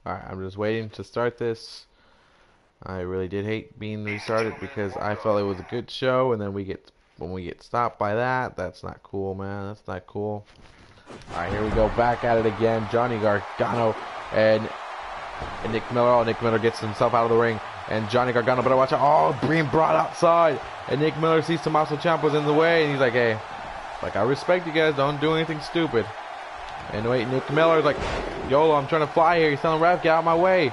Alright, I'm just waiting to start this. I really did hate being restarted because I felt it was a good show, and then when we get stopped by that, that's not cool, man. That's not cool. Alright, here we go, back at it again. Johnny Gargano and Nick Miller. Oh, Nick Miller gets himself out of the ring, and Johnny Gargano better watch out. Oh, being brought outside, and Nick Miller sees Tommaso Ciampa's in the way, and he's like, hey, I respect you guys, don't do anything stupid. And wait, Nick Miller's like, YOLO, I'm trying to fly here. He's telling Ref, get out of my way.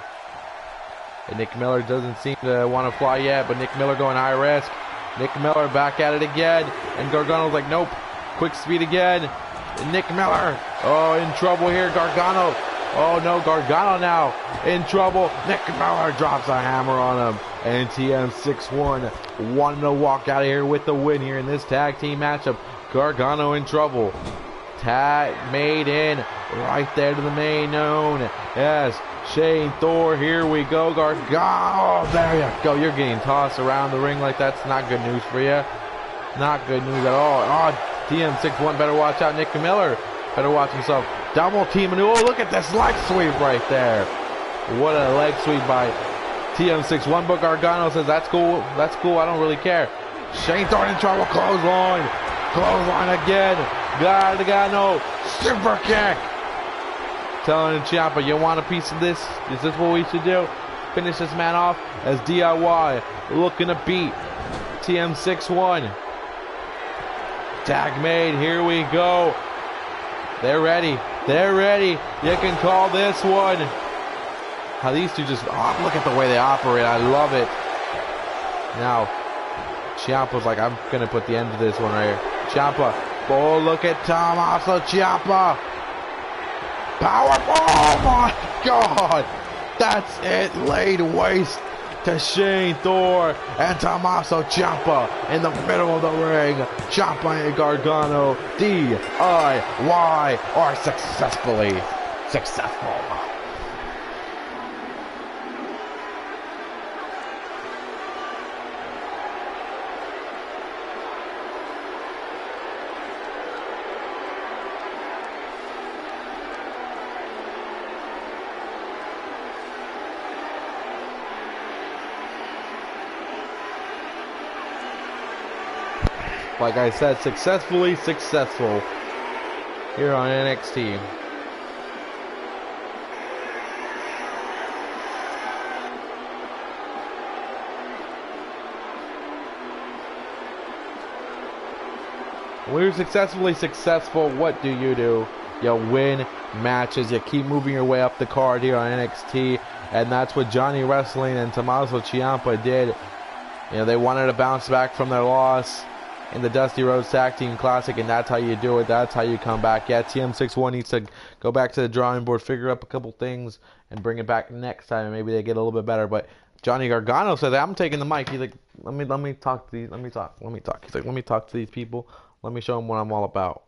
And Nick Miller doesn't seem to want to fly yet, but Nick Miller going high risk. Nick Miller back at it again, and Gargano's like, nope, quick speed again. And Nick Miller, oh, in trouble here, Gargano. Oh no, Gargano now in trouble. Nick Miller drops a hammer on him, and TM61 wanting to walk out of here with the win here in this tag team matchup. Gargano in trouble. Tag made in right there to the main known as Shane Thor. Here we go, Gargano. Oh, there you go. You're getting tossed around the ring like that's not good news for you. Not good news at all. Oh, TM61 better watch out. Nick Miller better watch himself. Double team maneuver. Oh, look at this leg sweep right there. What a leg sweep by TM61. But Gargano says, that's cool. That's cool. I don't really care. Shane Thor in trouble. Clothesline. Clothesline again. Gargano. Super kick. Telling Ciampa, you want a piece of this? Is this what we should do? Finish this man off as DIY looking to beat TM61. Tag made. Here we go. They're ready. They're ready. You can call this one. How these two just, oh, look at the way they operate. I love it. Now, Ciampa's like, I'm going to put the end to this one right here. Ciampa. Oh, look at Tommaso Ciampa. Powerful. Oh, my God. That's it. Laid waste to Shane Thor and Tommaso Ciampa in the middle of the ring. Ciampa and Gargano, DIY, are successfully successful. Like I said, successfully successful here on NXT. When you're successfully successful, what do? You win matches. You keep moving your way up the card here on NXT. And that's what Johnny Wrestling and Tommaso Ciampa did. You know, they wanted to bounce back from their loss in the Dusty Rhodes Tag Team Classic, and that's how you do it. That's how you come back. Yeah, TM61 needs to go back to the drawing board, figure up a couple things, and bring it back next time, and maybe they get a little bit better. But Johnny Gargano says, I'm taking the mic. He's like, let me talk to these, let me talk. He's like, let me talk to these people. Let me show them what I'm all about.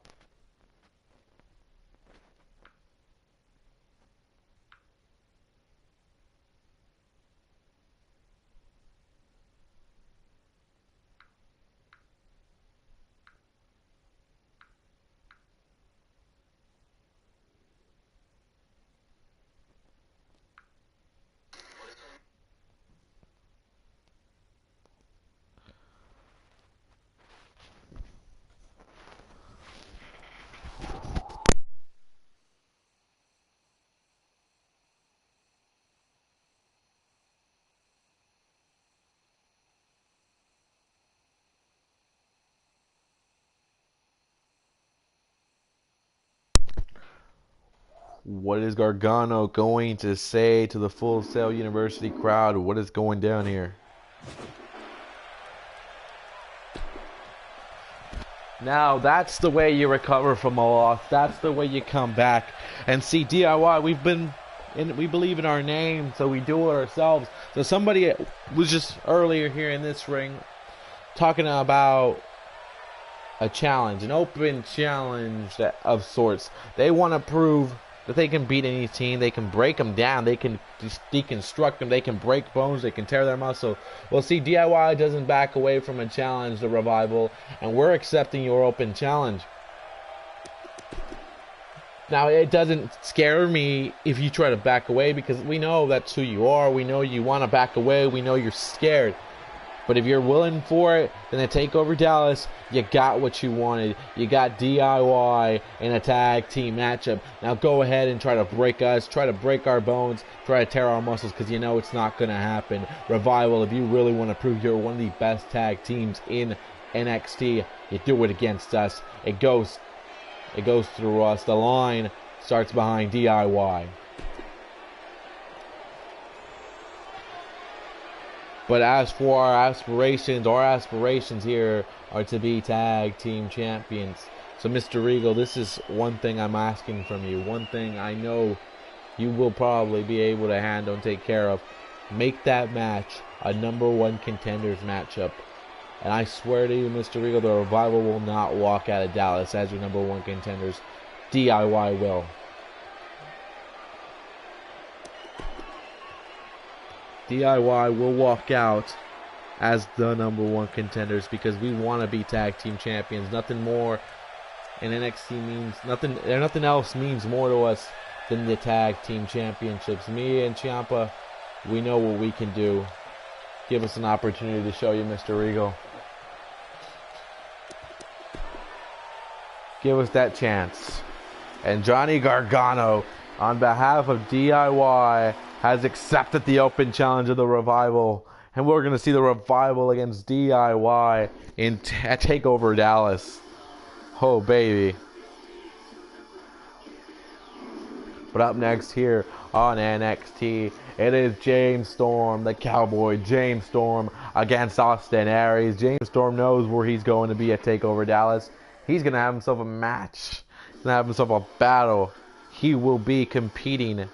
What is Gargano going to say to the Full Sail University crowd? What is going down here? Now, that's the way you recover from a loss. That's the way you come back. And see, DIY, we believe in our name, so we do it ourselves. So somebody was just earlier here in this ring talking about a challenge, an open challenge of sorts. They want to prove that they can beat any team. They can break them down. They can just deconstruct them. They can break bones. They can tear their muscle. Well, see, DIY doesn't back away from a challenge, the Revival, and we're accepting your open challenge. Now, it doesn't scare me if you try to back away, because we know that's who you are. We know you want to back away. We know you're scared. But if you're willing for it, then at TakeOver Dallas, you got what you wanted. You got DIY in a tag team matchup. Now go ahead and try to break us, try to break our bones, try to tear our muscles, because you know it's not going to happen. Revival, if you really want to prove you're one of the best tag teams in NXT, you do it against us. It goes through us. The line starts behind DIY. But as for our aspirations here are to be tag team champions. So, Mr. Regal, this is one thing I'm asking from you. One thing I know you will probably be able to handle and take care of. Make that match a #1 contenders matchup. And I swear to you, Mr. Regal, the Revival will not walk out of Dallas as your #1 contenders. DIY will. DIY will walk out as the #1 contenders, because we want to be tag team champions. Nothing more in NXT means nothing. Nothing else means more to us than the tag team championships. Me and Ciampa, we know what we can do. Give us an opportunity to show you, Mr. Regal. Give us that chance. And Johnny Gargano, on behalf of DIY, has accepted the open challenge of the Revival. And we're going to see the Revival against DIY at TakeOver Dallas. Oh, baby. But up next here on NXT, it is James Storm, the Cowboy James Storm, against Austin Aries. James Storm knows where he's going to be at TakeOver Dallas. He's going to have himself a match. He's going to have himself a battle. He will be competing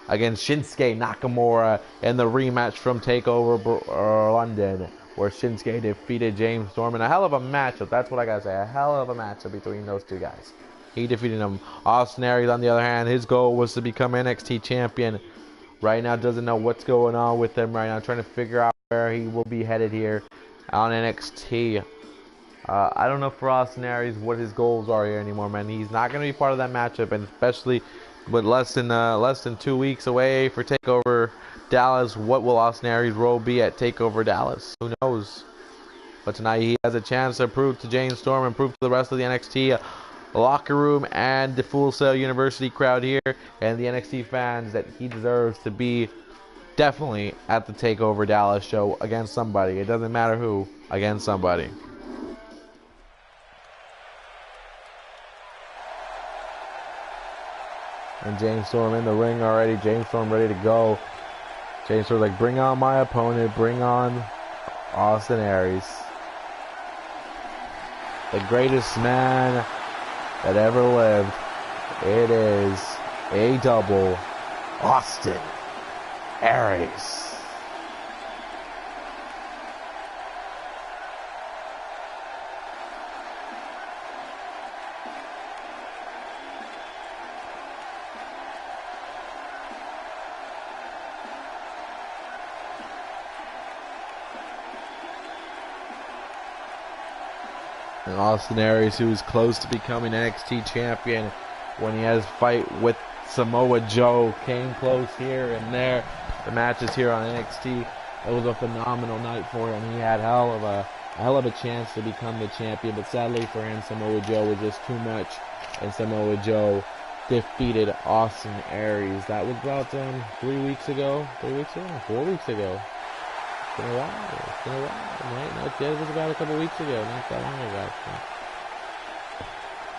against Shinsuke Nakamura in the rematch from TakeOver London, where Shinsuke defeated James Storm in a hell of a matchup. That's what I gotta say, a hell of a matchup between those two guys. He defeated him. Austin Aries, on the other hand, his goal was to become NXT champion. Right now, doesn't know what's going on with him right now, trying to figure out where he will be headed here on NXT. I don't know for Austin Aries what his goals are here anymore, man. He's not going to be part of that matchup, and especially with less than 2 weeks away for TakeOver Dallas, what will Austin Aries' role be at TakeOver Dallas? Who knows? But tonight he has a chance to prove to James Storm and prove to the rest of the NXT locker room and the Full Sail University crowd here and the NXT fans that he deserves to be definitely at the TakeOver Dallas show against somebody. It doesn't matter who, against somebody. And James Storm in the ring already. James Storm ready to go. James Storm like, bring on my opponent. Bring on Austin Aries. The greatest man that ever lived. It is a double Austin Aries. And Austin Aries, who is close to becoming NXT champion when he has a fight with Samoa Joe, came close here and there. The matches here on NXT, it was a phenomenal night for him. He had a hell of a chance to become the champion, but sadly for him, Samoa Joe was just too much, and Samoa Joe defeated Austin Aries. That was about 3 weeks ago, 4 weeks ago. It's been a while, right? No, it was about a couple weeks ago, not that long ago.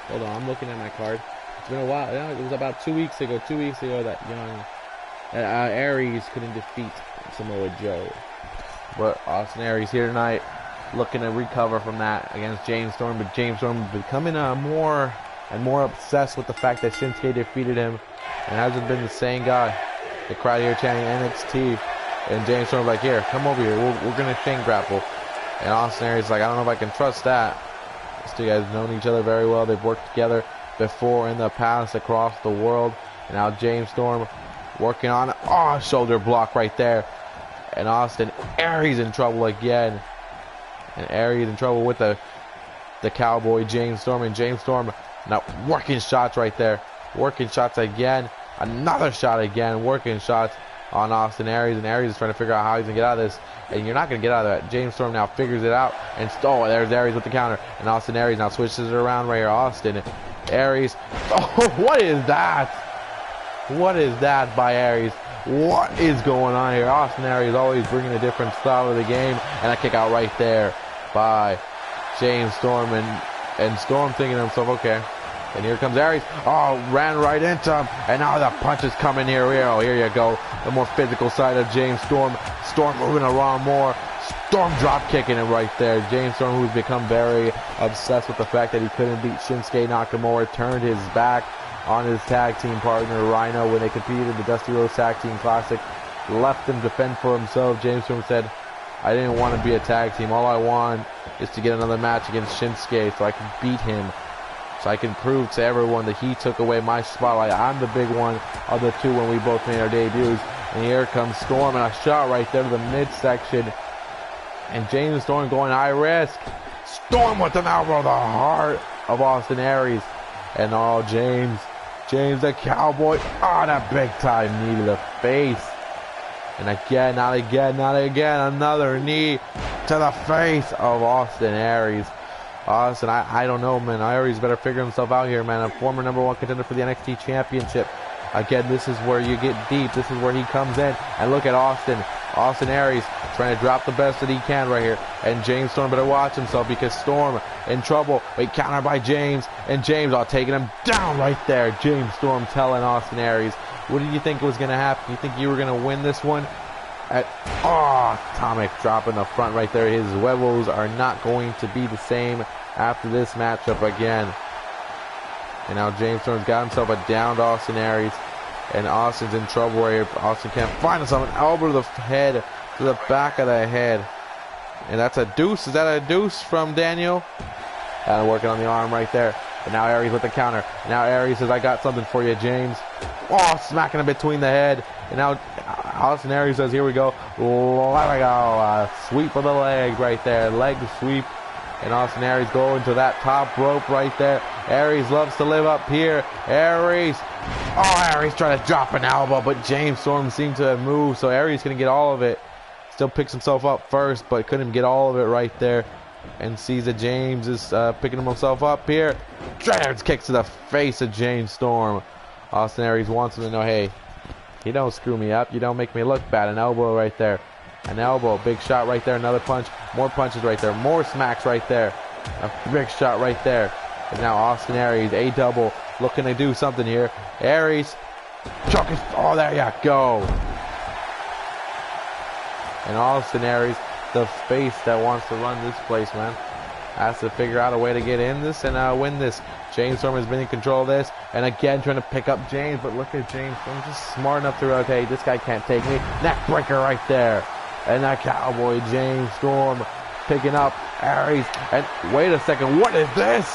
Hold on, I'm looking at my card. It's been a while. No, it was about 2 weeks ago. 2 weeks ago that young Aries couldn't defeat Samoa Joe. But Austin Aries here tonight, looking to recover from that against James Storm. But James Storm becoming more and more obsessed with the fact that Shinsuke defeated him and hasn't been the same guy. The crowd here chanting NXT. And James Storm's like, here, come over here. We're going to chain grapple. And Austin Aries is like, I don't know if I can trust that. These two guys have known each other very well. They've worked together before in the past across the world. And now James Storm working on shoulder block right there. And Austin Aries in trouble again. And Aries in trouble with the Cowboy James Storm. And James Storm Now working shots right there. Working shots again. Another shot again. Working shots on Austin Aries. And Aries is trying to figure out how he's going to get out of this. And you're not going to get out of that. James Storm now figures it out. And there's Aries with the counter. And Austin Aries now switches it around right here. Austin Aries. Oh, what is that? What is that by Aries? What is going on here? Austin Aries always bringing a different style of the game. And a kick out right there by James Storm. And Storm thinking to himself, okay. And here comes Aries. Oh, ran right into him. And now the punches coming here. Oh, here you go. The more physical side of James Storm. Storm moving around more. Storm drop kicking it right there. James Storm, who's become very obsessed with the fact that he couldn't beat Shinsuke Nakamura, turned his back on his tag team partner Rhino when they competed in the Dusty Rhodes Tag Team Classic. Left him to fend for himself. James Storm said, I didn't want to be a tag team. All I want is to get another match against Shinsuke so I can beat him. So I can prove to everyone that he took away my spotlight. I'm the big one of the two when we both made our debuts. And here comes Storm and a shot right there to the midsection. And James Storm going high risk. Storm with an elbow to the heart of Austin Aries. And James the Cowboy on a big time knee to the face. And again, not again, another knee to the face of Austin Aries. Austin, I don't know, man. Aries better figure himself out here, man. A former #1 contender for the NXT Championship. Again, this is where you get deep. This is where he comes in. And look at Austin Aries trying to drop the best that he can right here. And James Storm better watch himself because Storm in trouble. Wait, counter by James. And James taking him down right there. James Storm telling Austin Aries, what did you think was going to happen? You think you were going to win this one? Atomic drop in the front right there. His huevos are not going to be the same after this matchup again. And now James Storm's got himself a downed Austin Aries. And Austin's in trouble right here. Austin can't find himself. An elbow to the head, to the back of the head. And that's a deuce. Is that a deuce from Daniel? And working on the arm right there. And now Aries with the counter. And now Aries says, I got something for you, James. Oh, smacking him between the head. And now Austin Aries says, here we go. There we go. Sweep of the leg right there. Leg sweep. And Austin Aries going to that top rope right there. Aries loves to live up here. Aries. Oh, Aries trying to drop an elbow, but James Storm seemed to have moved, so Aries going to get all of it. Still picks himself up first, but couldn't get all of it right there. And sees that James is picking himself up here. Aries kicks to the face of James Storm. Austin Aries wants him to know, hey, you don't screw me up. You don't make me look bad. An elbow right there. An elbow. Big shot right there. Another punch. More punches right there. More smacks right there. A big shot right there. And now Austin Aries, a double, looking to do something here. Aries. Choking. Oh, there you go. And Austin Aries, the face that wants to run this place, man, has to figure out a way to get in this and win this. James Storm has been in control of this. And again, trying to pick up James. But look at James Storm, just smart enough to rotate. Hey, this guy can't take me. Neck breaker right there. And that Cowboy James Storm picking up Aries. And wait a second, what is this?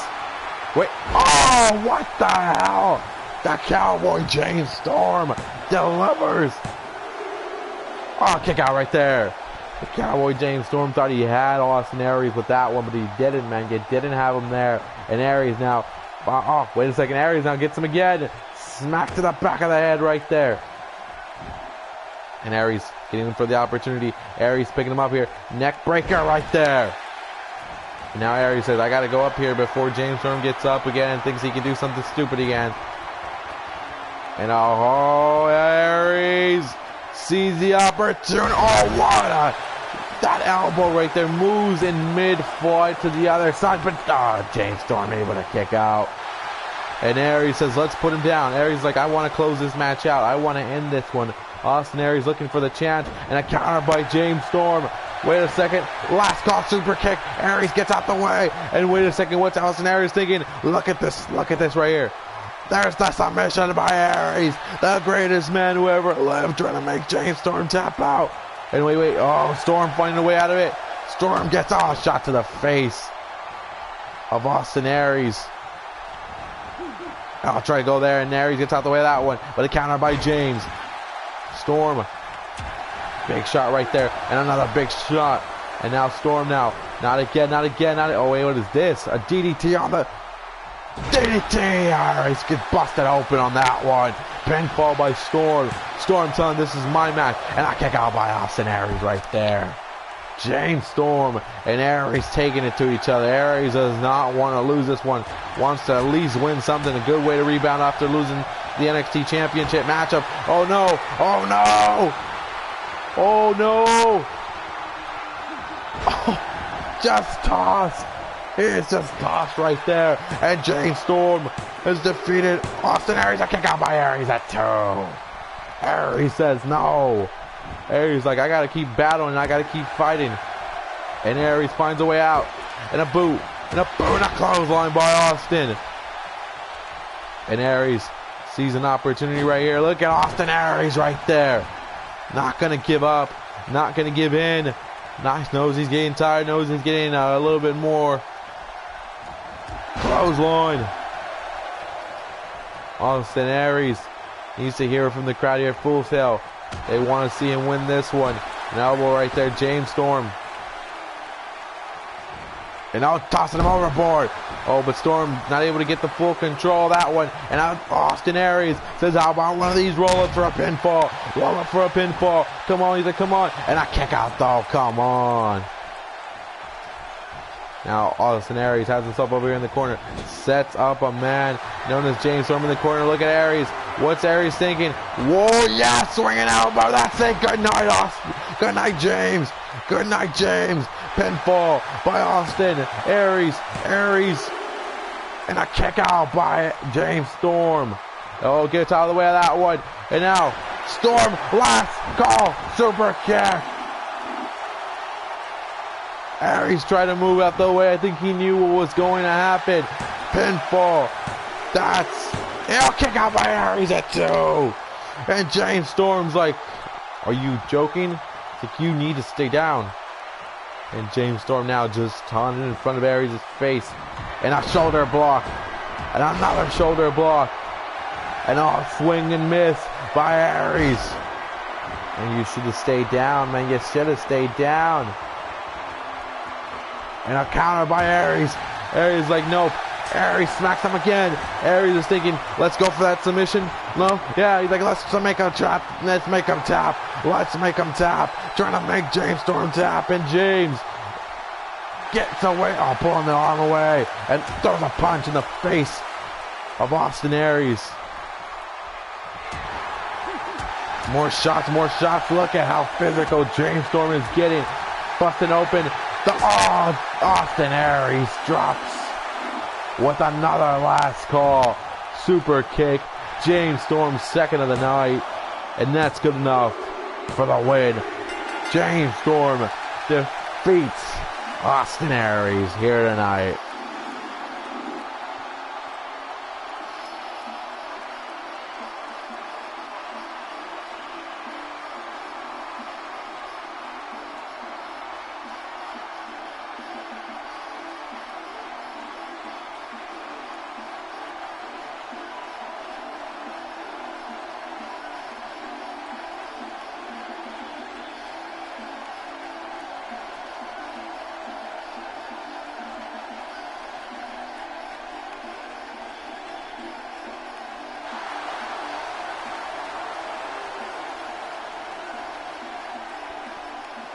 Wait, oh, what the hell? The Cowboy James Storm delivers. Oh, kick out right there. The Cowboy James Storm thought he had Austin Aries with that one, but he didn't, man. You didn't have him there. And Aries now, oh, wait a second, Aries now gets him again. Smack to the back of the head right there. And Aries getting him for the opportunity. Aries picking him up here. Neck breaker right there. And now Aries says, I got to go up here before James Storm gets up again and thinks he can do something stupid again. And Aries sees the opportunity. Oh, what a... That elbow right there moves in mid-flight to the other side. But James Storm able to kick out. And Aries says, let's put him down. Aries is like, I want to close this match out. I want to end this one. Austin Aries looking for the chance. And a counter by James Storm. Wait a second. Last call super kick. Aries gets out the way. And wait a second. What's Austin Aries thinking? Look at this. Look at this right here. There's the submission by Aries. The greatest man who ever lived, trying to make James Storm tap out. And wait. Oh, Storm finding a way out of it. Storm gets a shot to the face of Austin Aries. I'll try to go there, and Aries gets out the way of that one. But a counter by James. Storm. Big shot right there. And another big shot. And now Storm now. Not again. Oh, wait, what is this? A DDT on the... DDT. Aries gets busted open on that one. Pinfall by Storm. Storm telling this is my match. And I kick out by Austin Aries right there. James Storm and Aries taking it to each other. Aries does not want to lose this one. Wants to at least win something. A good way to rebound after losing the NXT Championship matchup. Oh no! Oh no! Oh no! Oh, just tossed. It's just tossed right there. And James Storm has defeated Austin Aries. A kick out by Aries at 2. Aries says no. Aries like, I gotta keep battling, I gotta keep fighting. And Aries finds a way out. And a boot. And a boot and a clothesline by Austin. And Aries sees an opportunity right here. Look at Austin Aries right there. Not gonna give up. Not gonna give in. Nice, knows he's getting tired, knows he's getting a little bit more. Clothesline. Austin Aries needs to hear from the crowd here. Full Sail. They want to see him win this one. An elbow right there. James Storm. And now tossing him overboard. Oh, but Storm not able to get the full control of that one. And now Austin Aries says, how about one of these roll-ups for a pinfall? Roll up for a pinfall. Come on, he's like, come on. And a kick out though. Come on. Now Austin Aries has himself over here in the corner. Sets up a man known as James Storm in the corner. Look at Aries. What's Aries thinking? Whoa, yeah, swinging elbow. That's it. Good night, Austin. Good night, James. Good night, James. Pinfall by Austin Aries. And a kick out by James Storm. Oh, gets out of the way of that one. And now Storm, last call, super kick. Aries tried to move out the way. I think he knew what was going to happen. Pinfall. He'll kick out by Aries at 2. And James Storm's like, are you joking? It's like, you need to stay down. And James Storm now just taunting in front of Aries' face. And a shoulder block. And another shoulder block. And a swing and miss by Aries. And you should have stayed down, man. You should have stayed down. And a counter by Aries. Aries like, nope. Aries smacks him again. Aries is thinking, let's go for that submission. No? Yeah, he's like, let's make him tap. Let's make him tap. Let's make him tap. Trying to make James Storm tap. And James gets away. Oh, pulling the arm away. And throws a punch in the face of Austin Aries. More shots, more shots. Look at how physical James Storm is getting. Busting open. Austin Aries drops with another last call. Super kick. James Storm second of the night. And that's good enough for the win. James Storm defeats Austin Aries here tonight.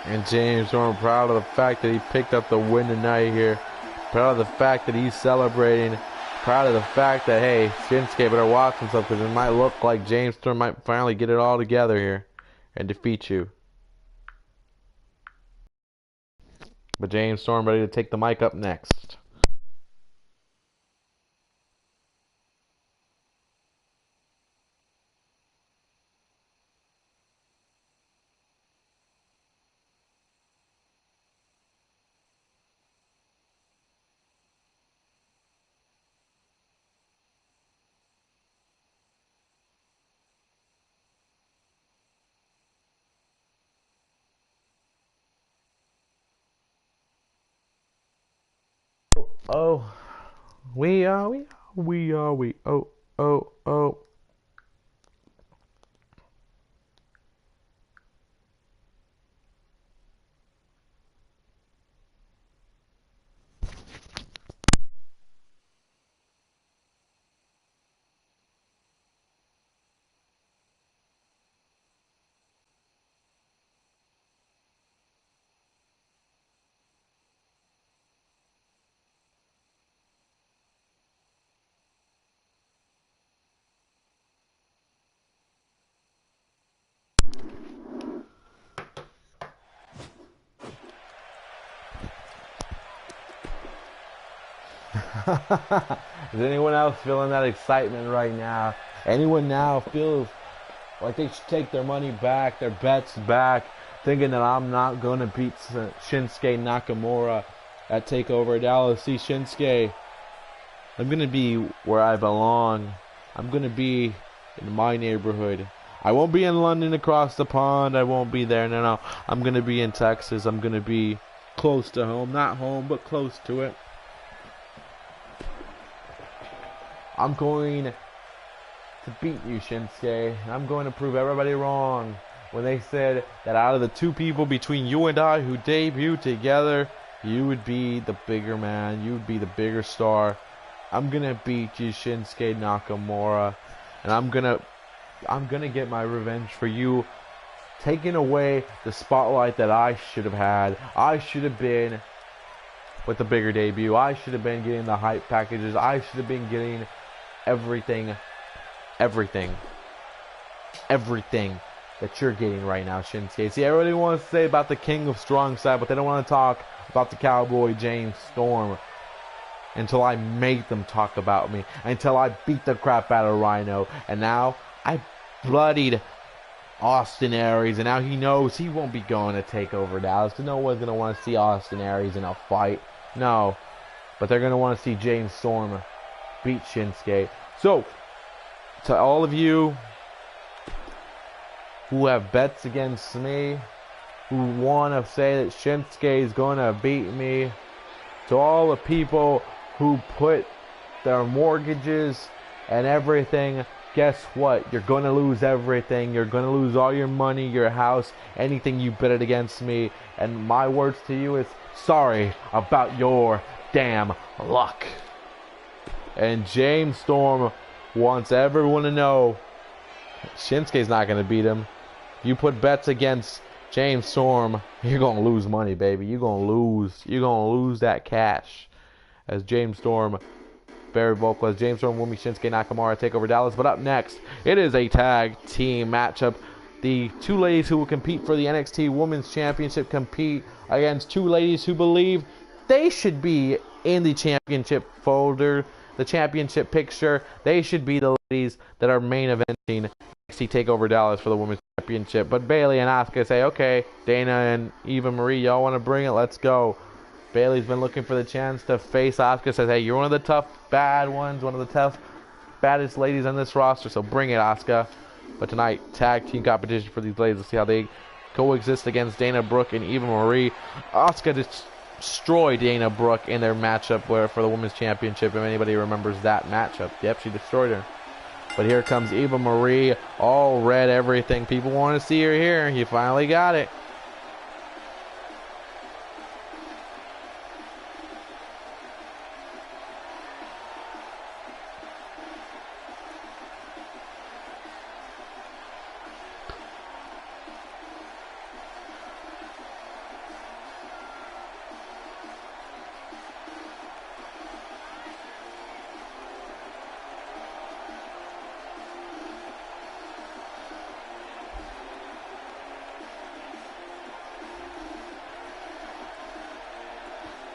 And James Storm proud of the fact that he picked up the win tonight here. Proud of the fact that he's celebrating. Proud of the fact that, hey, Shinsuke better watch himself because it might look like James Storm might finally get it all together here and defeat you. But James Storm ready to take the mic up next. Oh, oh. Is anyone else feeling that excitement right now? Anyone now feels like they should take their money back, their bets back, thinking that I'm not going to beat Shinsuke Nakamura at TakeOver Dallas? See, Shinsuke, I'm going to be where I belong. I'm going to be in my neighborhood. I won't be in London across the pond. I won't be there. No. I'm going to be in Texas. I'm going to be close to home. Not home, but close to it. I'm going to beat you, Shinsuke. I'm going to prove everybody wrong when they said that out of the two people between you and I who debuted together, you would be the bigger man. You would be the bigger star. I'm going to beat you, Shinsuke Nakamura. And I'm gonna get my revenge for you taking away the spotlight that I should have had. I should have been with the bigger debut. I should have been getting the hype packages. I should have been getting everything that you're getting right now, Shinsuke. See, everybody wants to say about the King of Strong Side, but they don't want to talk about the Cowboy James Storm until I make them talk about me, until I beat the crap out of Rhino. And now I bloodied Austin Aries, and now he knows he won't be going to take over Dallas, because no one's going to want to see Austin Aries in a fight. No. But they're going to want to see James Storm beat Shinsuke. So, to all of you who have bets against me, who want to say that Shinsuke is going to beat me, to all the people who put their mortgages and everything, guess what? You're going to lose everything. You're going to lose all your money, your house, anything you bet it against me. And my words to you is, sorry about your damn luck. And James Storm wants everyone to know Shinsuke's not going to beat him. If you put bets against James Storm, you're going to lose money, baby. You're going to lose that cash. As James Storm, very vocal, as James Storm will meet Shinsuke Nakamura take over Dallas. But up next, it is a tag team matchup. The two ladies who will compete for the NXT Women's Championship compete against two ladies who believe they should be in the championship folder, the championship picture. They should be the ladies that are main eventing NXT TakeOver Dallas for the Women's Championship. But Bayley and Asuka say, okay, Dana and Eva Marie, y'all want to bring it? Let's go. Bayley's been looking for the chance to face Asuka. Says, hey, you're one of the tough, bad ones, one of the tough, baddest ladies on this roster, so bring it, Asuka. But tonight, tag team competition for these ladies. Let's see how they coexist against Dana Brooke and Eva Marie. Asuka destroyed Dana Brooke in their matchup for the Women's Championship, if anybody remembers that matchup. Yep, she destroyed her. But here comes Eva Marie, all red, everything. People want to see her here. You finally got it.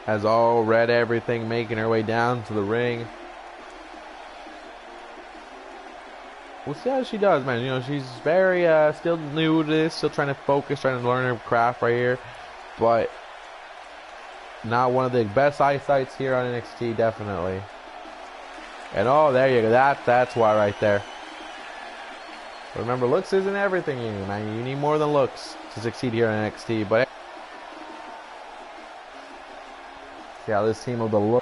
Has all red everything, making her way down to the ring. We'll see how she does, man. You know, she's very still new to this, still trying to focus, trying to learn her craft right here. But not one of the best eyesights here on NXT, definitely. And oh, there you go. That's why right there. But remember, looks isn't everything you need, man. You need more than looks to succeed here on NXT. But see how this team will look.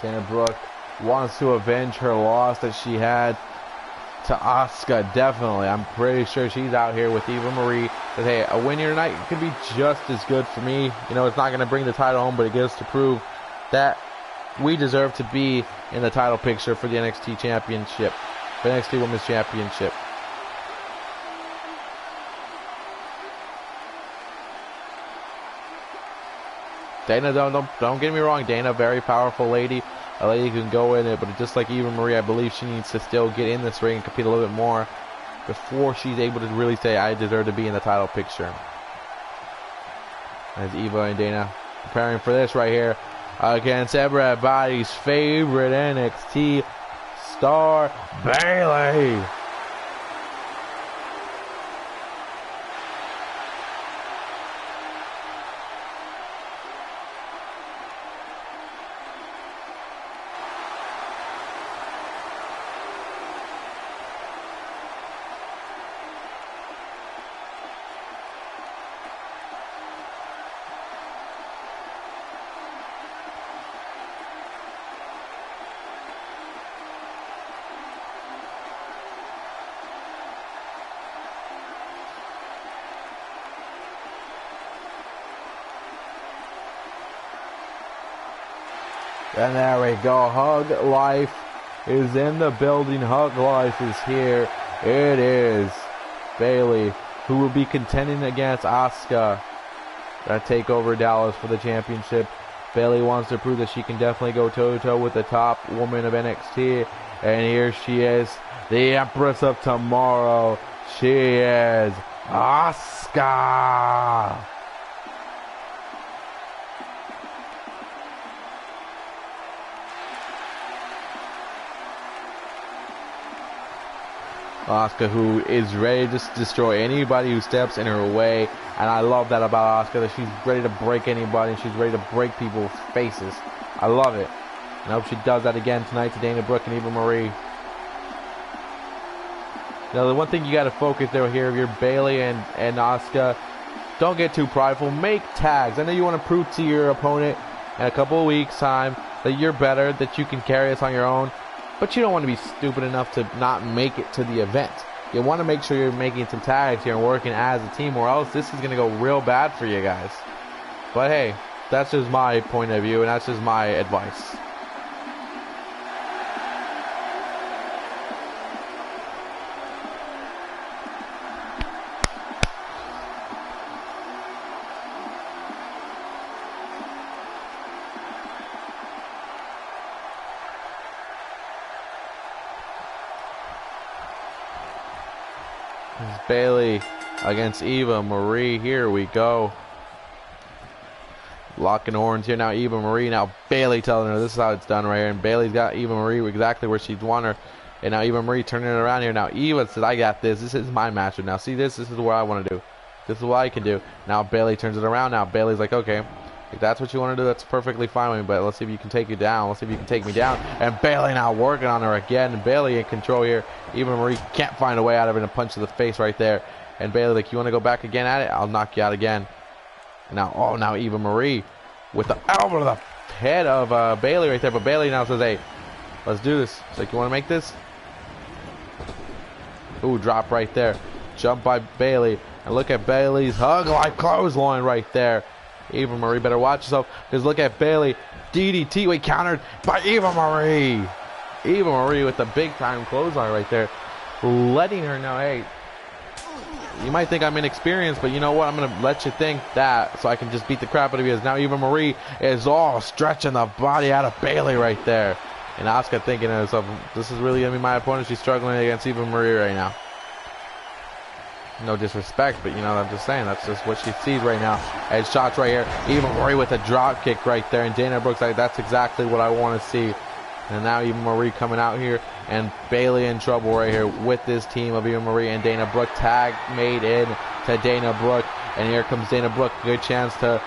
Dana Brooke wants to avenge her loss that she had to Asuka, definitely. I'm pretty sure she's out here with Eva Marie. But hey, a win here tonight could be just as good for me. You know, it's not going to bring the title home, but it gives to prove that we deserve to be in the title picture for the NXT Championship, the NXT Women's Championship. Dana, don't get me wrong, Dana, very powerful lady. A lady who can go in it, but just like Eva Marie, I believe she needs to still get in this ring and compete a little bit more before she's able to really say, I deserve to be in the title picture. As Eva and Dana preparing for this right here against everybody's favorite NXT star, Bayley. And there we go. Hug Life is in the building. Hug Life is here. It is Bayley, who will be contending against Asuka at TakeOver Dallas for the championship. Bayley wants to prove that she can definitely go toe-to-toe with the top woman of NXT. And here she is, the Empress of Tomorrow. She is Asuka. Asuka, who is ready to destroy anybody who steps in her way, and I love that about Asuka, that she's ready to break anybody, and she's ready to break people's faces. I love it, and I hope she does that again tonight to Dana Brooke and Eva Marie. Now, the one thing you got to focus there here, if you're Bayley and Asuka, don't get too prideful. Make tags. I know you want to prove to your opponent in a couple of weeks' time that you're better, that you can carry this on your own. But you don't want to be stupid enough to not make it to the event. You want to make sure you're making some tags here and working as a team, or else this is going to go real bad for you guys. But hey, that's just my point of view, and that's just my advice. Bayley against Eva Marie. Here we go. Locking horns here now. Eva Marie. Now Bayley telling her this is how it's done right here. And Bayley's got Eva Marie exactly where she'd want her. And now Eva Marie turning it around here. Now Eva says, I got this. This is my match. Now see this? This is what I want to do. This is what I can do. Now Bayley turns it around. Now Bayley's like, okay, if that's what you want to do, that's perfectly fine with me. But let's see if you can take you down. Let's see if you can take me down. And Bayley now working on her again. And Bayley in control here. Eva Marie can't find a way out of it, and a punch to the face right there. And Bayley like, you want to go back again at it? I'll knock you out again. And now, oh, now Eva Marie with the elbow to the head of Bayley right there. But Bayley now says, hey, let's do this. She's like, you want to make this? Ooh, drop right there. Jump by Bayley. And look at Bayley's Hug Life clothesline right there. Eva Marie better watch yourself, because look at Bayley. DDT, we countered by Eva Marie. Eva Marie with the big time clothesline right there. Letting her know, hey, you might think I'm inexperienced, but you know what? I'm going to let you think that so I can just beat the crap out of you. As now Eva Marie is all stretching the body out of Bayley right there. And Asuka thinking to herself, this is really going to be my opponent. She's struggling against Eva Marie right now. No disrespect, but you know, I'm just saying, that's just what she sees right now. And shots right here. Eva Marie with a drop kick right there. And Dana Brooke's like, that's exactly what I want to see. And now Eva Marie coming out here, and Bayley in trouble right here with this team of Eva Marie and Dana Brooke. Tag made in to Dana Brooke, and here comes Dana Brooke. Good chance to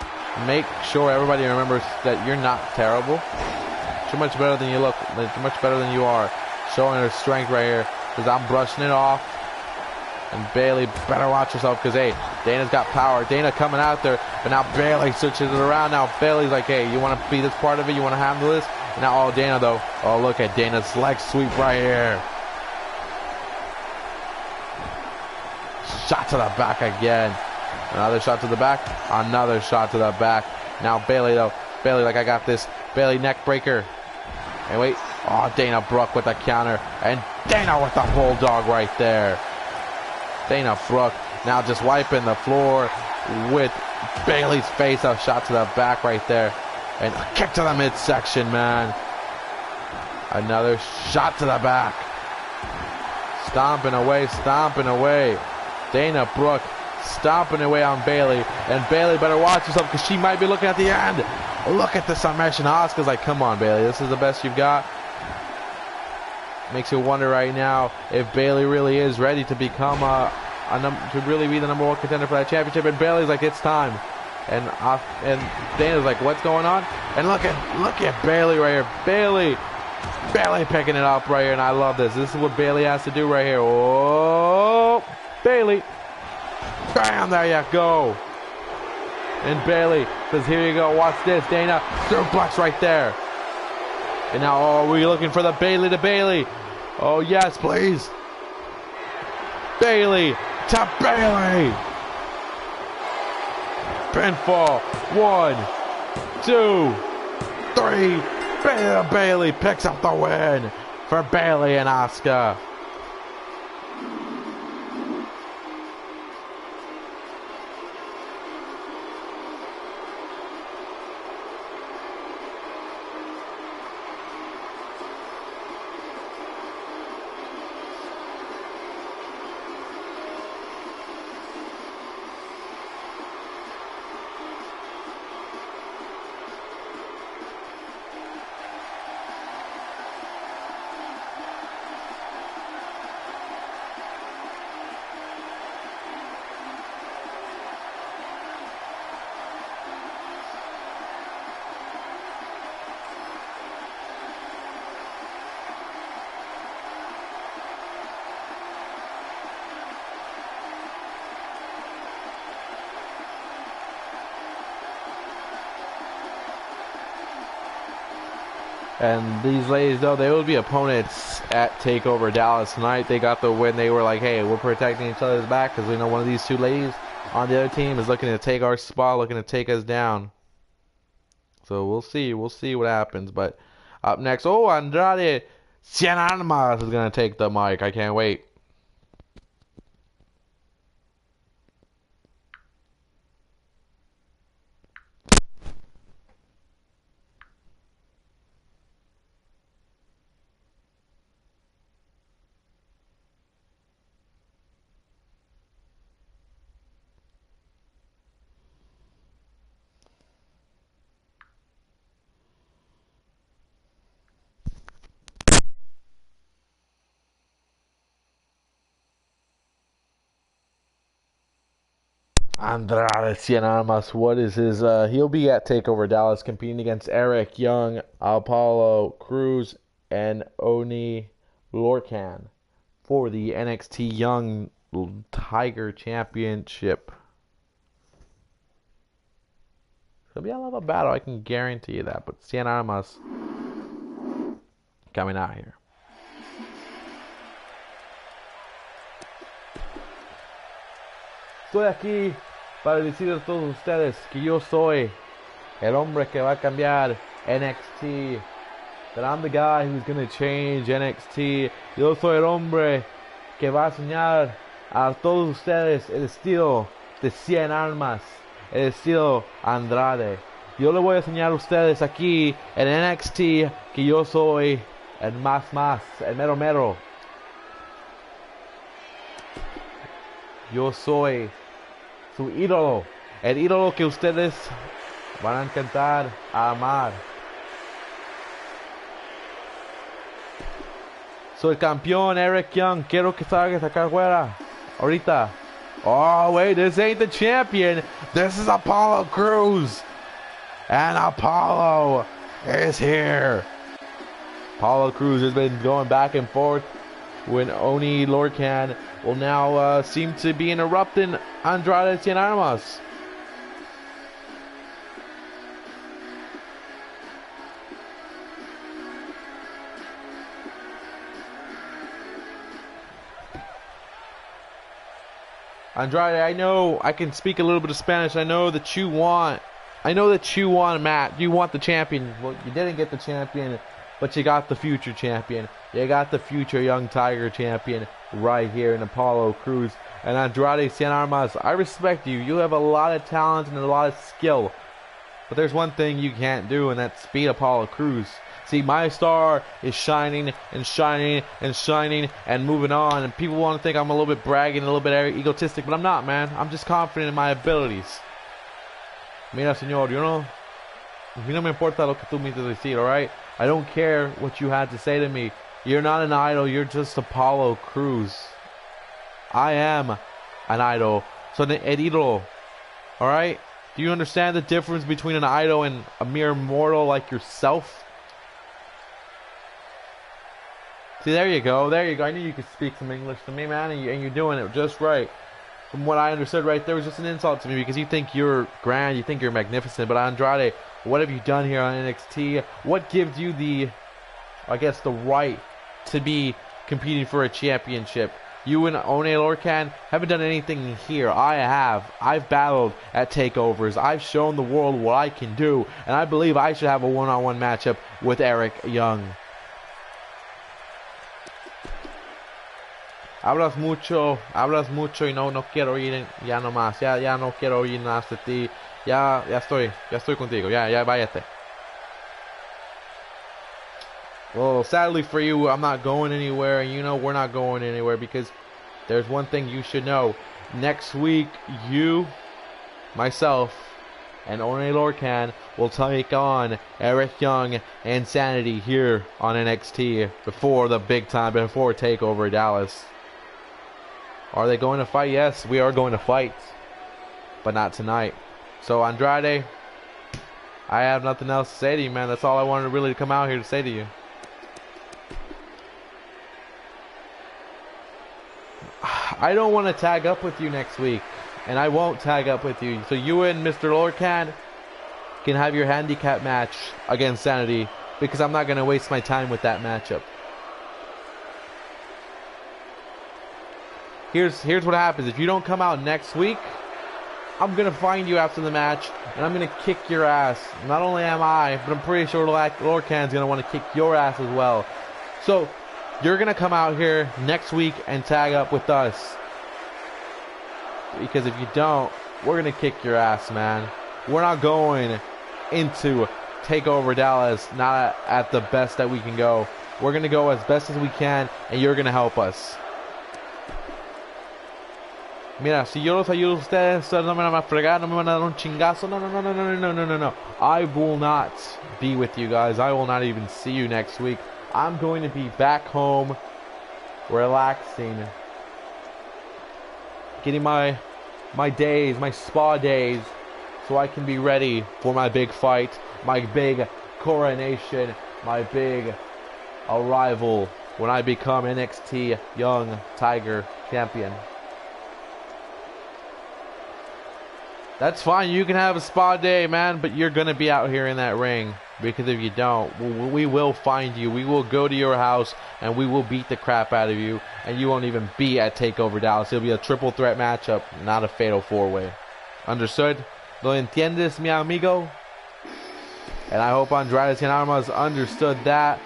make sure everybody remembers that you're not terrible. You're much better than you look. You're much better than you are. Showing her strength right here, because I'm brushing it off. And Bayley better watch herself, because hey, Dana's got power. Dana coming out there, but now Bayley switches it around. Now Bayley's like, hey, you want to be this part of it? You want to handle this? And now, oh, Dana though. Oh, look at Dana's leg sweep right here. shot to the back again. Another shot to the back. Another shot to the back. Now Bayley though. Bayley like, I got this. Bayley neck breaker. And wait. Oh, Dana Brooke with the counter. And Dana with the bulldog right there. Dana Brooke now just wiping the floor with Bayley's face. A shot to the back right there. And a kick to the midsection, man. Another shot to the back. Stomping away, stomping away. Dana Brooke stomping away on Bayley. And Bayley better watch herself because she might be looking at the end. Look at the submission. Asuka's like, come on, Bayley. This is the best you've got. Makes you wonder right now if Bayley really is ready to become to really be the #1 contender for that championship. And Bayley's like, it's time. And Dana's like, what's going on? And look at Bayley right here. Bayley picking it up right here, and I love this. This is what Bayley has to do right here. Oh, Bayley. Bam, there you go. And Bayley says, here you go, watch this. Dana, suplex right there. And now, oh, we're looking for the Bayley to Bayley. Oh, yes, please. Bayley to Bayley. Pinfall. 1, 2, 3. Bayley picks up the win for Bayley and Asuka. And these ladies, though, they will be opponents at TakeOver Dallas tonight. They got the win. They were like, hey, we're protecting each other's back because we know one of these two ladies on the other team is looking to take our spot, looking to take us down. So we'll see. We'll see what happens. But up next, oh, Andrade Cien Almas is going to take the mic. I can't wait. Andrade Cien Almas, what is his, he'll be at TakeOver Dallas competing against Eric Young, Apollo Cruz, and Oni Lorcan for the NXT Young Tiger Championship. It'll be a hell of a battle, I can guarantee you that, but Cien Almas coming out here. Estoy aquí para decirles a todos ustedes que yo soy el hombre que va a cambiar NXT. That I'm the guy who's going to change NXT. Yo soy el hombre que va a enseñar a todos ustedes el estilo de Cien Almas, el estilo Andrade. Yo le voy a enseñar a ustedes aquí en NXT que yo soy el más, el mero mero. Yo soy su ídolo, el ídolo que ustedes van a encantar a amar. Soy el campeón Eric Young. Quiero que salgas acá afuera ahorita. Oh wait, this ain't the champion. This is Apollo Cruz, and Apollo is here. Apollo Cruz has been going back and forth when Oni Lorcan will now seem to be interrupting Andrade Cien Almas. Andrade, I know I can speak a little bit of Spanish. I know that you want Matt. You want the champion. Well, you didn't get the champion, but you got the future champion. You got the future young Tiger champion right here in Apollo Crews. And Andrade Cien Armas, I respect you. You have a lot of talent and a lot of skill. But there's one thing you can't do, and that's beat Apollo Crews. See, my star is shining and shining and shining and moving on. And people want to think I'm a little bit bragging, a little bit egotistic, but I'm not, man. I'm just confident in my abilities. Mira, señor, you know, a mí no me importa lo que tú me decir, alright? I don't care what you had to say to me. You're not an idol, you're just Apollo Crews. I am an idol. So, el ídolo, alright? Do you understand the difference between an idol and a mere mortal like yourself? See, there you go. There you go. I knew you could speak some English to me, man, and you're doing it just right. From what I understood right there was just an insult to me because you think you're grand, you think you're magnificent. But Andrade, what have you done here on NXT? What gives you the, I guess, the right to be competing for a championship? You and One Lorcan haven't done anything here. I have. I've battled at takeovers. I've shown the world what I can do. And I believe I should have a one-on-one matchup with Eric Young. Hablas mucho y no quiero oír ya no más. Ya no quiero oír más de ti. Ya estoy contigo. Ya váyate. Well, sadly for you, I'm not going anywhere, and you know we're not going anywhere because there's one thing you should know. Next week, you, myself, and One Lorcan will take on Eric Young and Sanity here on NXT before the big time, before TakeOver Dallas. Are they going to fight? Yes, we are going to fight, but not tonight. So Andrade, I have nothing else to say to you, man. That's all I wanted really to come out here to say to you. I don't want to tag up with you next week, and I won't tag up with you. So you and Mr. Lorcan can have your handicap match against Sanity because I'm not going to waste my time with that matchup. Here's what happens. If you don't come out next week, I'm going to find you after the match, and I'm going to kick your ass. Not only am I, but I'm pretty sure Lorcan's going to want to kick your ass as well. So, you're going to come out here next week and tag up with us. Because if you don't, we're going to kick your ass, man. We're not going into TakeOver Dallas not at the best that we can go. We're going to go as best as we can, and you're going to help us. Mira, si yo los ayudo a ustedes, no me van a fregar, no me van a dar un chingazo. No. I will not be with you guys. I will not even see you next week. I'm going to be back home, relaxing, getting my days, my spa days, so I can be ready for my big fight, my big coronation, my big arrival when I become NXT Young Tiger Champion. That's fine, you can have a spa day, man, but you're going to be out here in that ring. Because if you don't, we will find you. We will go to your house, and we will beat the crap out of you. And you won't even be at TakeOver Dallas. It'll be a triple threat matchup, not a fatal four-way. Understood? ¿Lo entiendes, mi amigo? And I hope Andrade Cien Armas understood that.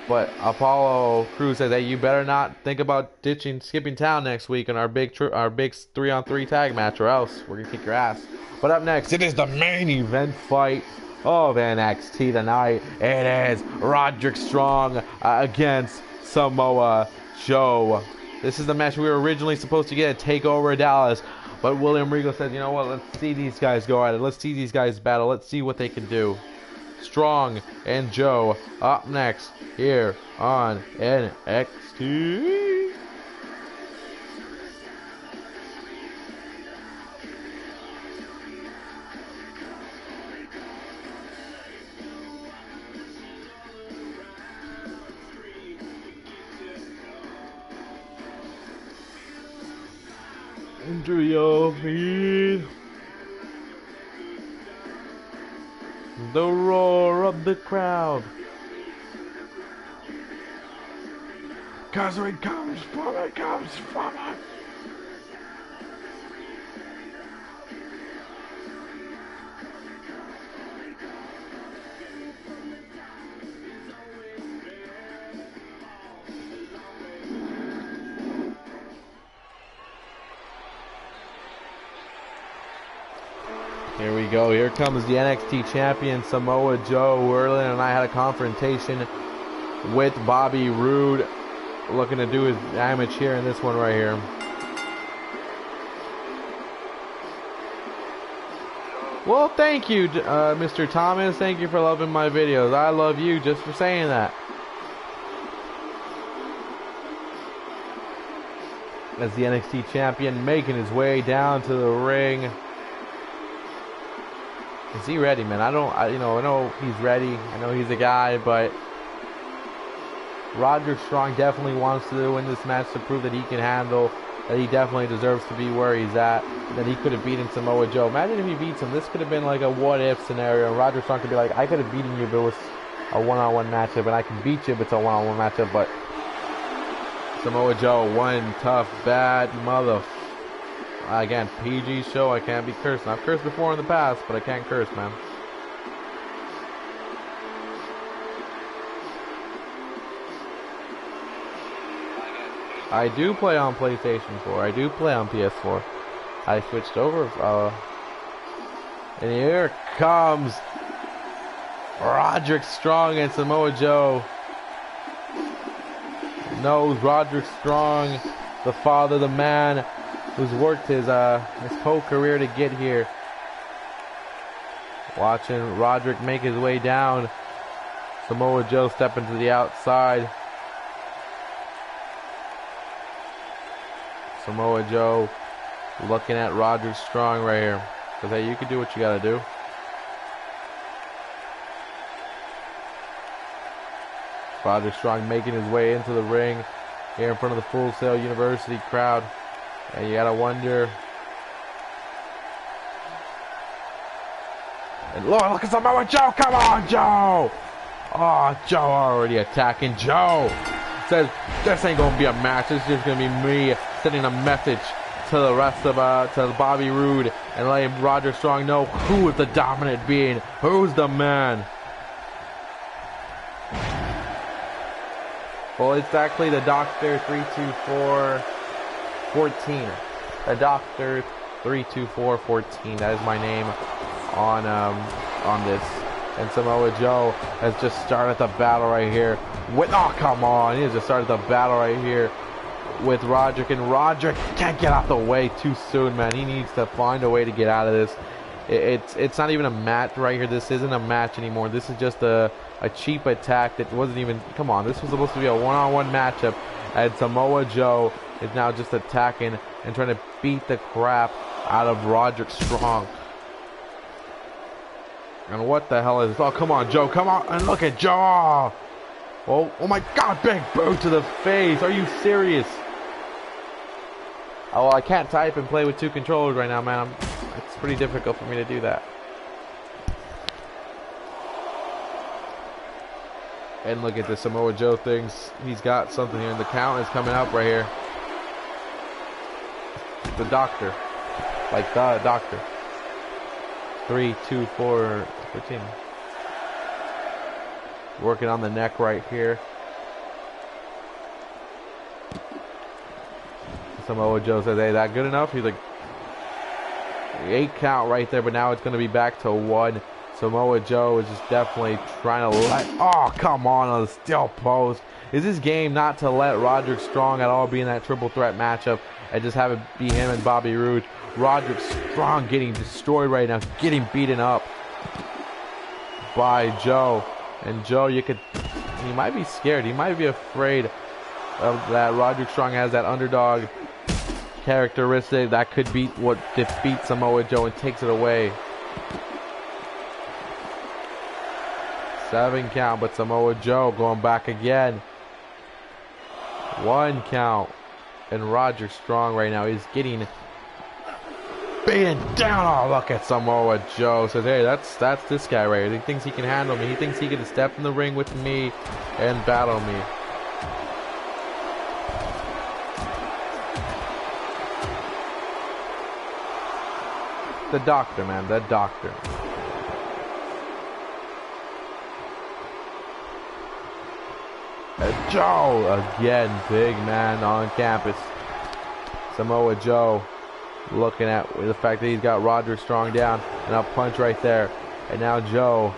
But Apollo Crews says, hey, you better not think about skipping town next week in our big 3-on-3 tag match, or else we're gonna kick your ass. But up next, it is the main event fight of NXT tonight. It is Roderick Strong against Samoa Joe. This is the match we were originally supposed to get at TakeOver Dallas, but William Regal said, you know what, let's see these guys go at it. Let's see these guys battle. Let's see what they can do. Strong and Joe up next here on NXT. Into your feet. The roar of the crowd. 'Cause it comes from us. Here we go. Here comes the NXT champion, Samoa Joe. Erlen and I had a confrontation with Bobby Roode, looking to do his damage here in this one right here. Well, thank you, Mr. Thomas. Thank you for loving my videos. I love you just for saying that. As the NXT champion making his way down to the ring. Is he ready, man? I know he's ready. I know he's a guy, but Roderick Strong definitely wants to win this match to prove that he can handle, that he definitely deserves to be where he's at, that he could have beaten Samoa Joe. Imagine if he beats him. This could have been like a what-if scenario, and Roderick Strong could be like, I could have beaten you if it was a one-on-one matchup, and I can beat you if it's a one-on-one matchup, but Samoa Joe, one tough, bad mother. Again, PG show, I can't be cursing. I've cursed before in the past, but I can't curse, man. I do play on PlayStation 4. I do play on PS4. I switched over. And here comes Roderick Strong and Samoa Joe. Knows Roderick Strong, the father, the man who's worked his whole career to get here. Watching Roderick make his way down. Samoa Joe stepping to the outside. Samoa Joe looking at Roderick Strong right here. Because, hey, you can do what you got to do. Roderick Strong making his way into the ring here in front of the Full Sail University crowd. And you got to wonder. And look at Samoa Joe. Come on, Joe. Oh, Joe already attacking. Joe says, this ain't going to be a match. This is just going to be me sending a message to the rest of, to Bobby Roode and letting Roderick Strong know who is the dominant being. Who's the man. Well, it's actually the Doctor 32414. The Doctor 32414. That is my name on this. And Samoa Joe has just started the battle right here with, oh, come on. He has just started the battle right here with Roderick. And Roderick can't get out the way too soon, man. He needs to find a way to get out of this. It's not even a match right here. This isn't a match anymore. This is just a cheap attack that wasn't even, come on, this was supposed to be a one-on-one matchup, and Samoa Joe is now just attacking and trying to beat the crap out of Roderick Strong. And what the hell is this? Oh, come on, Joe, come on, and look at Joe. Oh my God, big boot to the face. Are you serious? Oh, I can't type and play with two controllers right now, man. It's pretty difficult for me to do that. And look at the Samoa Joe things. He's got something here, and the count is coming up right here. The Doctor. Like the Doctor. 3, 2, 4, 13. Working on the neck right here. Samoa Joe says, hey, that good enough? He's like, 8 count right there, but now it's going to be back to 1. Samoa Joe is just definitely trying to let, oh, come on the steel post. Is this game not to let Roderick Strong at all be in that triple threat matchup and just have it be him and Bobby Roode? Roderick Strong getting destroyed right now, getting beaten up by Joe. And Joe, he might be scared. He might be afraid of that. Roderick Strong has that underdog characteristic that could beat what defeats Samoa Joe and takes it away. 7 count, but Samoa Joe going back again. 1 count. And Roderick Strong right now is getting beaten down. Oh, look at Samoa Joe. Says, hey, that's this guy right here. He thinks he can handle me. He thinks he can step in the ring with me and battle me. The Doctor, man. The Doctor. Joe again, big man on campus. Samoa Joe Looking at the fact that he's got Roderick Strong down. And a punch right there. And now Joe.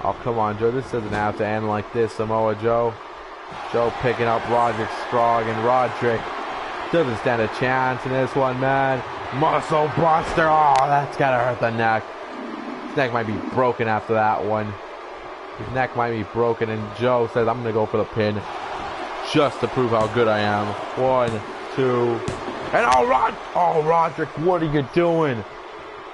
Oh, come on, Joe. This doesn't have to end like this, Samoa Joe. Joe picking up Roderick Strong. And Roderick doesn't stand a chance in this one, man. Muscle Buster. Oh, that's got to hurt the neck. His neck might be broken after that one. His neck might be broken. And Joe says, I'm going to go for the pin. Just to prove how good I am. 1, 2. And oh, Roderick, what are you doing?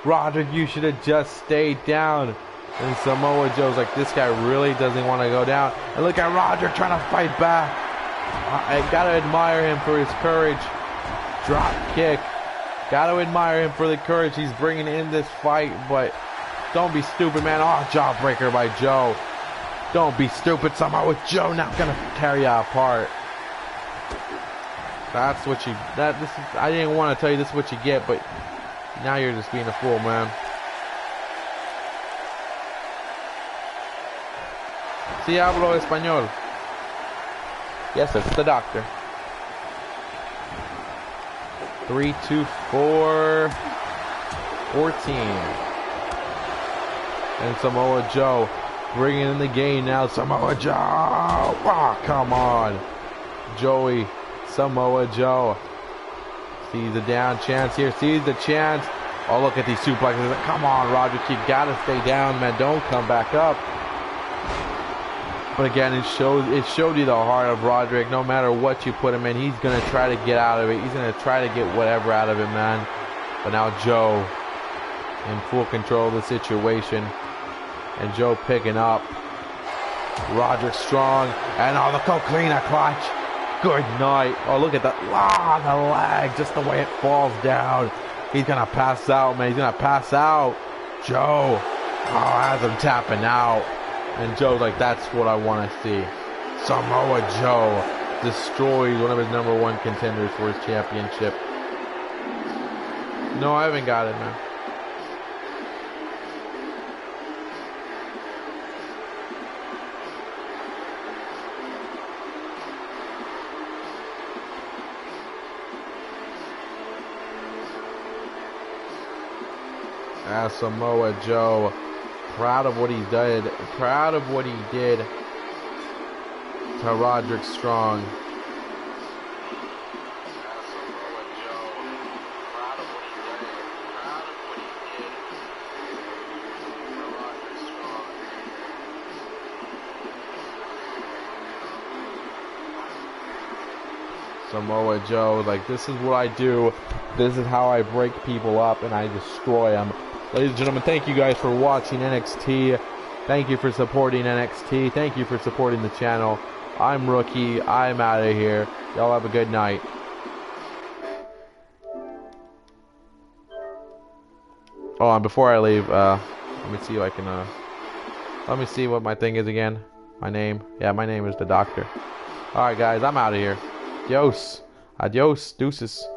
Roderick, you should have just stayed down. And Samoa Joe's like, this guy really doesn't want to go down. And look at Roderick trying to fight back. I gotta admire him for his courage. Drop kick. Gotta admire him for the courage he's bringing in this fight. But don't be stupid, man. Oh, jawbreaker by Joe. Don't be stupid. Samoa Joe not gonna tear you apart. That's what you. I didn't want to tell you this is what you get, but now you're just being a fool, man. Si hablo español. Yes, it's the doctor. 3, 2, 4, 14. And Samoa Joe bringing in the game now. Samoa Joe. Oh, come on. Joey. Samoa Joe sees the down chance here. Sees the chance. Oh, look at these suplexes. Come on, Roderick. You gotta stay down, man. Don't come back up. But again, it showed you the heart of Roderick. No matter what you put him in, he's gonna try to get out of it. He's gonna try to get whatever out of it, man. But now Joe in full control of the situation, and Joe picking up Roderick Strong, and oh, the Coquina clutch. Good night. Oh, look at that. Ah, the leg, just the way it falls down. He's gonna pass out, man. He's gonna pass out. Joe, oh, has him tapping out. And Joe's like, that's what I want to see. Samoa Joe destroys one of his #1 contenders for his championship. No, I haven't got it, man. Samoa Joe, proud of what he did, proud of what he did to Roderick Strong. Samoa Joe, like, this is what I do. This is how I break people up and I destroy them. Ladies and gentlemen, thank you guys for watching NXT. Thank you for supporting NXT. Thank you for supporting the channel. I'm Rookie. I'm out of here. Y'all have a good night. Oh, and before I leave, let me see if I can, let me see what my thing is again. My name. Yeah, my name is the Doctor. Alright, guys, I'm out of here. Adios. Adios. Deuces.